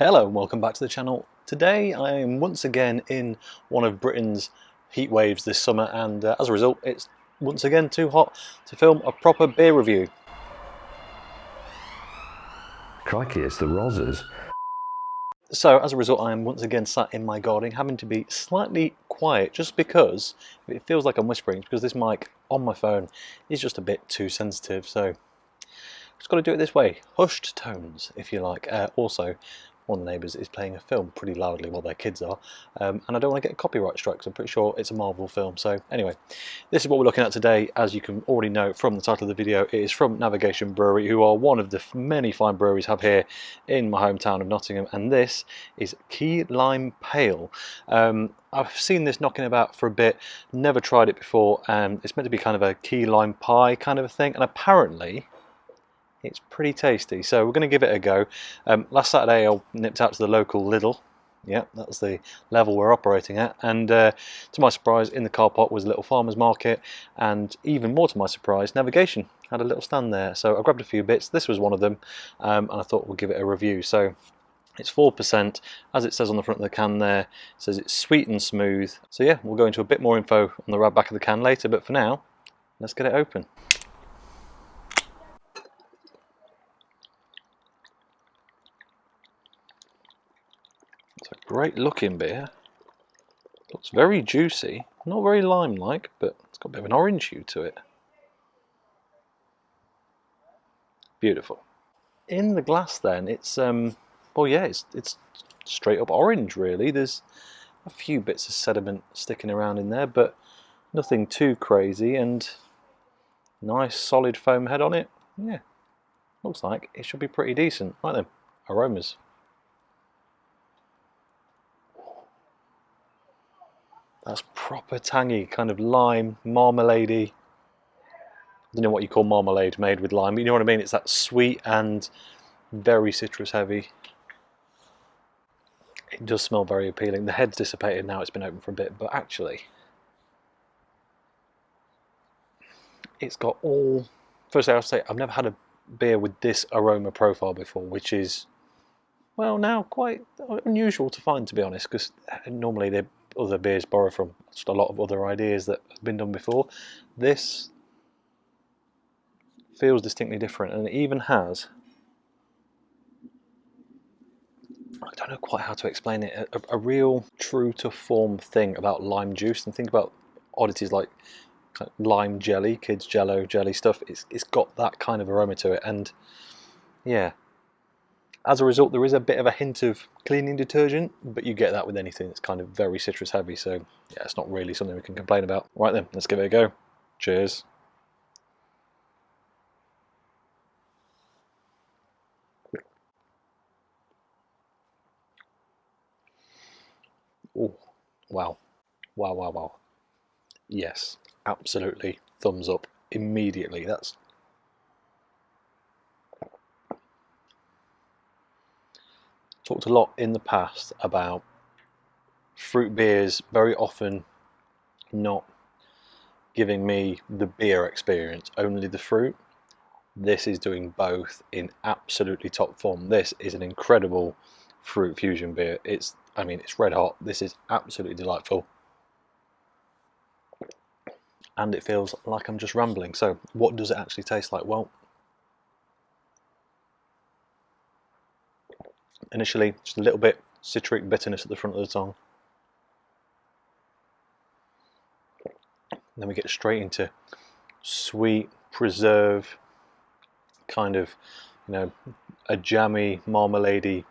Hello and welcome back to the channel. Today I am once again in one of Britain's heat waves this summer, and as a result it's once again too hot to film a proper beer review. Crikey, it's the Rozzers. So as a result I am once again sat in my garden having to be slightly quiet, just because it feels like I'm whispering, because this mic on my phone is just a bit too sensitive, so just got to do it this way. Hushed tones, if you like. Also, one of the neighbours is playing a film pretty loudly while their kids are, and I don't want to get a copyright strike because I'm pretty sure it's a Marvel film. So anyway, this is what we're looking at today. As you can already know from the title of the video, it is from Navigation Brewery, who are one of the many fine breweries I have here in my hometown of Nottingham, and this is Key Lime Pale. I've seen this knocking about for a bit, never tried it before, and it's meant to be kind of a key lime pie kind of a thing, and apparently it's pretty tasty, so we're going to give it a go. Last Saturday I nipped out to the local Lidl. Yeah, that's the level we're operating at, and to my surprise in the car park was a little farmer's market, and even more to my surprise, Navigation had a little stand there, so I grabbed a few bits. This was one of them, and I thought we'll give it a review. So it's 4%, as it says on the front of the can there. It says it's sweet and smooth. So yeah, we'll go into a bit more info on the back of the can later, but for now, let's get it open. It's a great looking beer. Looks very juicy, not very lime-like, but it's got a bit of an orange hue to it. Beautiful. In the glass then, it's well, yeah, it's straight up orange really. There's a few bits of sediment sticking around in there, but nothing too crazy, and nice solid foam head on it. Yeah, looks like it should be pretty decent. Right then, aromas. That's proper tangy, kind of lime, marmaladey. I don't know what you call marmalade made with lime, but you know what I mean? It's that sweet and very citrus heavy. It does smell very appealing. The head's dissipated now, it's been open for a bit, but actually it's got all... Firstly, I have to say, I've never had a beer with this aroma profile before, which is, well, now quite unusual to find, to be honest, because normally other beers borrow from just a lot of other ideas that have been done before. This feels distinctly different, and it even has, I don't know quite how to explain it, a real true to form thing about lime juice. And think about oddities like lime jelly, kids jello jelly stuff. It's got that kind of aroma to it, and yeah, as a result there is a bit of a hint of cleaning detergent, but you get that with anything that's kind of very citrus heavy, so yeah, it's not really something we can complain about. Right then, let's give it a go. Cheers. Oh, wow. Wow, wow, wow. Yes, absolutely. Thumbs up immediately. That's talked a lot in the past about fruit beers very often not giving me the beer experience, only the fruit. This is doing both in absolutely top form. This is an incredible fruit fusion beer. I mean, it's red hot. This is absolutely delightful. And it feels like I'm just rambling. So what does it actually taste like? Well, initially, just a little bit citric bitterness at the front of the tongue. Then we get straight into sweet, preserve, kind of, you know, a jammy, marmalade-y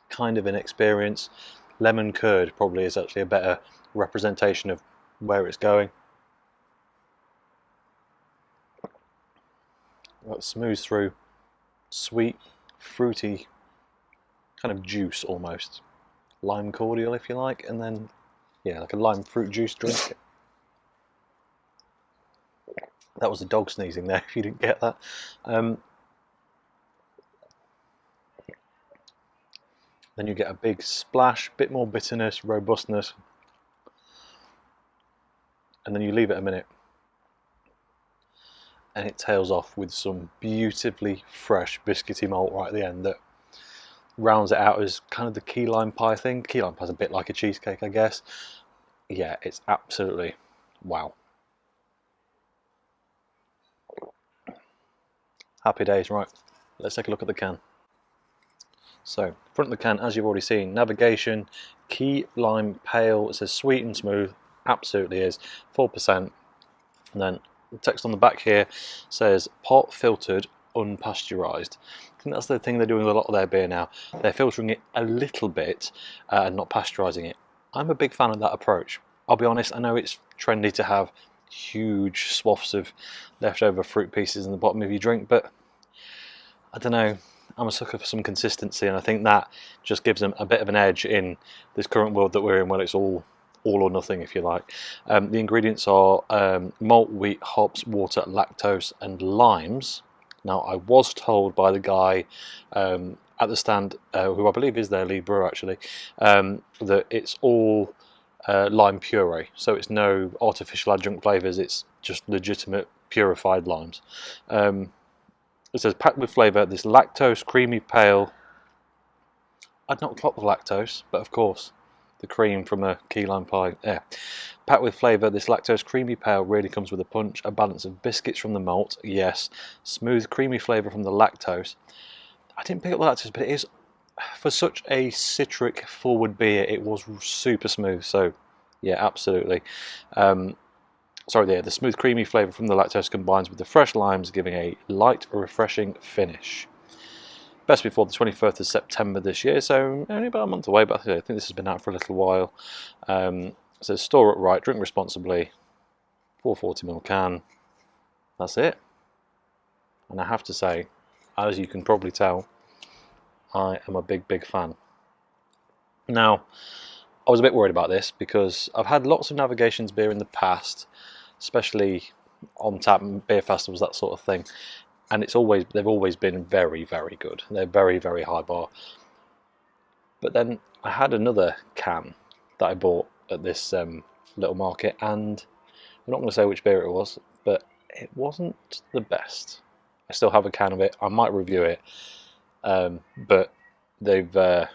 kind of an experience. Lemon curd probably is actually a better representation of where it's going. That smooth through, sweet, fruity, kind of juice almost. Lime cordial if you like, and then, yeah, like a lime fruit juice drink. That was a dog sneezing there, if you didn't get that. Then you get a big splash, bit more bitterness, robustness, and then you leave it a minute, and it tails off with some beautifully fresh biscuity malt right at the end that rounds it out as kind of the key lime pie thing. Key lime pie is a bit like a cheesecake, I guess. Yeah, it's absolutely wow. Happy days. Right, let's take a look at the can. So, front of the can, as you've already seen, navigation, key lime pale. It says sweet and smooth. Absolutely is. 4%. And then the text on the back here says pot filtered, unpasteurized. I think that's the thing they're doing with a lot of their beer now. They're filtering it a little bit and not pasteurizing it. I'm a big fan of that approach. I'll be honest, I know it's trendy to have huge swaths of leftover fruit pieces in the bottom of your drink, but I don't know, I'm a sucker for some consistency, and I think that just gives them a bit of an edge in this current world that we're in, where it's all or nothing, if you like. The ingredients are malt, wheat, hops, water, lactose and limes. Now, I was told by the guy at the stand, who I believe is their lead brewer actually, that it's all lime puree, so it's no artificial adjunct flavours, it's just legitimate purified limes. It says packed with flavour, this lactose creamy pale. I'd not clocked the lactose, but of course the cream from a key lime pie. Yeah. Packed with flavour, this lactose creamy pale really comes with a punch, a balance of biscuits from the malt, yes, smooth creamy flavour from the lactose. I didn't pick up the lactose, but it is, for such a citric forward beer, it was super smooth, so yeah, absolutely. The smooth creamy flavour from the lactose combines with the fresh limes, giving a light, refreshing finish. Best before the 21st of September this year, so only about a month away, but I think this has been out for a little while. It says store upright, drink responsibly, 440ml can. That's it. And I have to say, as you can probably tell, I am a big fan. Now, I was a bit worried about this because I've had lots of Navigations beer in the past, especially on tap beer festivals, that sort of thing, and they've always been very good. They're very high bar. But then I had another can that I bought at this little market, and I'm not going to say which beer it was, but it wasn't the best. I still have a can of it. I might review it, but they've brought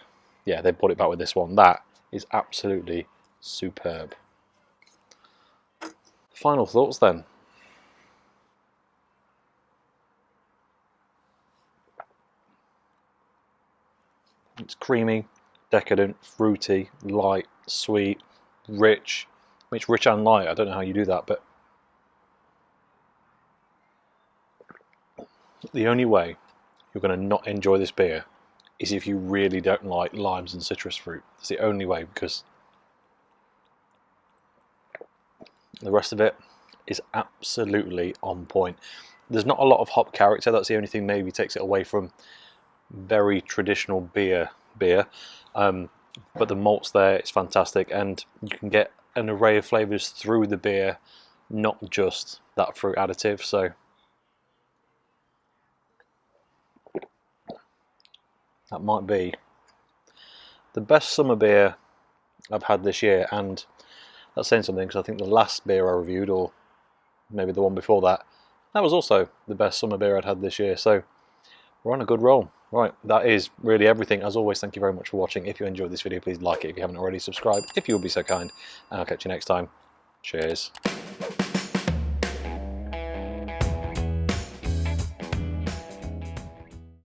it back with this one. That is absolutely superb. Final thoughts then. It's creamy, decadent, fruity, light, sweet, rich. It's rich and light. I don't know how you do that, but the only way you're going to not enjoy this beer is if you really don't like limes and citrus fruit. It's the only way, because the rest of it is absolutely on point. There's not a lot of hop character. That's the only thing maybe takes it away from very traditional beer. But the malt's there, it's fantastic, and you can get an array of flavours through the beer, not just that fruit additive. So that might be the best summer beer I've had this year, and that's saying something, because I think the last beer I reviewed, or maybe the one before that, that was also the best summer beer I'd had this year. So we're on a good roll. Right, that is really everything. As always, thank you very much for watching. If you enjoyed this video, please like it. If you haven't already, subscribe if you would be so kind, and I'll catch you next time. Cheers.